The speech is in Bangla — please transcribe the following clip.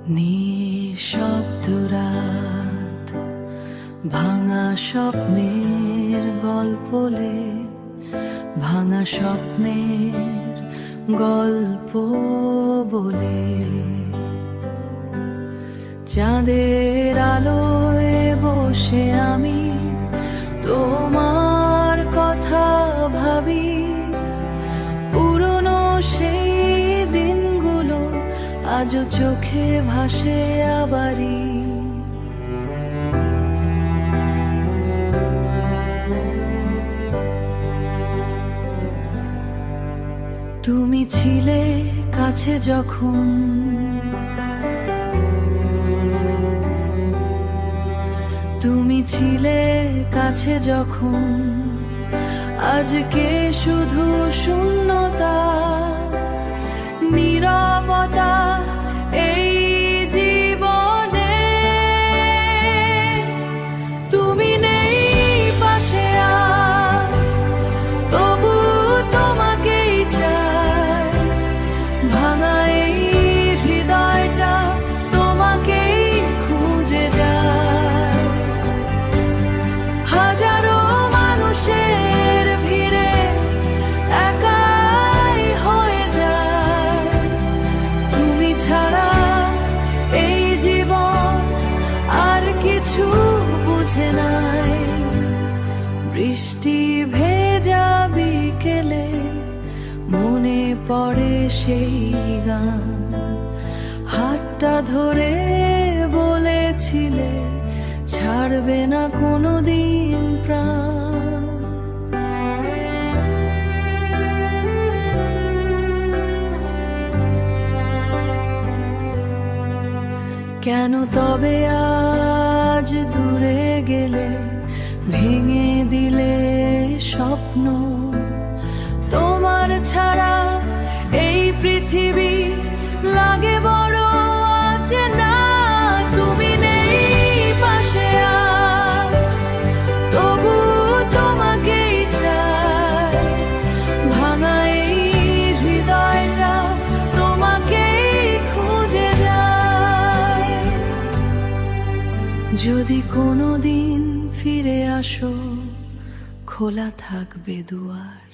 নিঃশব্দ রাত, ভাঙা স্বপ্নের গল্পলে, ভাঙা স্বপ্নের গল্প বলে, চাঁদের আলোয় বসে আমি তোমার কথা ভাবি। পুরনো সেই দিনগুলো আজও চোখে ভাসে আবারই। তুমি ছিলে কাছে যখন, তুমি ছিলে কাছে যখন, আজকে শুধু শূন্যতা, নীরবতা এই জীবনে। তুমি নেই পাশে আজ, তবু তোমাকেই চাই। ভাঙা এই হৃদয়টা তোমাকেই খুঁজে যায়। হাজারো মানুষের ভিড়ে একাই হয়ে যায়। তুমি ছাড়া এই জীবন আর কিছু বুঝে নাই। বৃষ্টি ভেজা বিকেলে মনে পড়ে সেই গান, হাতটা ধরে বলেছিলে ছাড়বে না কোনোদিন প্রাণ। কেন তবে আজ দূরে গেলে, ভেঙে দিলে স্বপ্ন? তোমার ছাড়া এই পৃথিবী লাগে বড় অচেনা। তুমি নেই পাশে আজ, তবু তোমাকেই চাই। ভাঙা এই হৃদয়টা তোমাকেই খুঁজে যায়। যদি কোনোদিন ফিরে আসো, খোলা থাকবে দুয়ার।